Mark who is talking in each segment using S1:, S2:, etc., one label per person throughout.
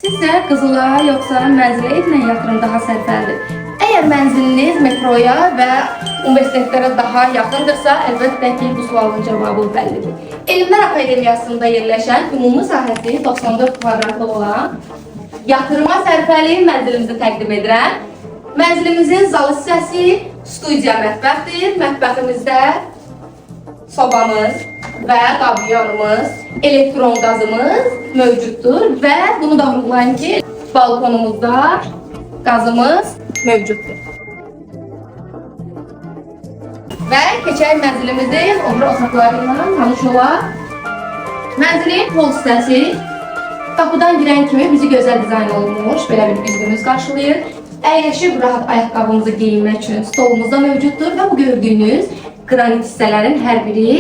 S1: Sizcə qızıla yoxsa mənzilə edilen yatırım daha sərfəlidir? Əgər mənziliniz metroya və universitetlərə daha yaxındırsa, əlbəttə ki, bu sualın cavabı bəllidir. Elmlər Akademiyasında yerləşən ümumi sahəsi 94 kvadratlıq olan yatırıma sərfəli mənzilimizi təqdim edirəm. Mənzilimizin zalı hissəsi studiya mətbəxdir. Mətbəximizdə sobamız və qabyanımız, elektron qazımız mövcuddur və bunu da vurgulayım ki, balkonumuzda qazımız mövcuddur. Və keçək mənzilimizin o biri otaqlarından tanış olaq. Mənzilin pol hissəsi qapıdan girən kimi bizi gözəl dizayn olunmuş, belə bir üzümüz qarşılayır. Əyləşib rahat ayaqqabımızı geyinmək üçün stolumuz da mövcuddur və bu gördüyünüz qranit hissələrin hər biri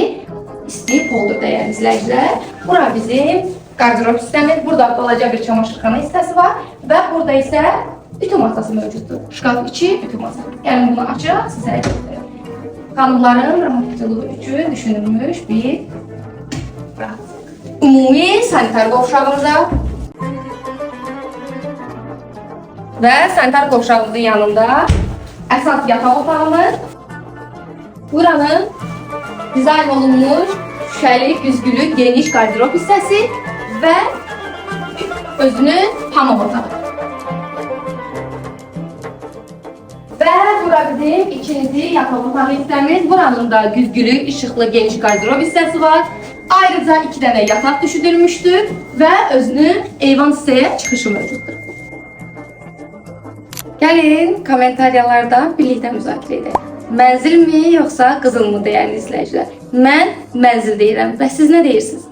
S1: isti poldur dəyərli izləyicilər. Bura bizim qardirob hissəmiz, burada balaca bir çamaşırxana hissəsi var və burada isə ütü masası mövcuddur. Şkaf içi ütü masası. Yəni bunu açaq, sizə göstərəm. Xanımların rahatçılığı üçün düşünülmüş bir rahatlıq. Ümumi sanitar qovşağımıza və sanitar qovşağımızın yanında əsas yataq otağımız. Buranın dizayn olunmuş şüşəli, güzgülü, geniş qardirob hissəsi və özünün hamam otağı. Və bura bizim ikinci yataq otağı hissəmiz. Buranın da güzgülü, işıqlı, geniş qardirob hissəsi var. Ayrıca 2 dənə yataq düşürülmüşdür və özünün eyvan hissəyə çıxışı mövcuddur. Gəlin komentaryalarda birlikdə müzakirə edək. Mənzil mi yoxsa qızıl mı dəyərli izləyicilər? Mən mənzil deyirəm və siz nə deyirsiniz?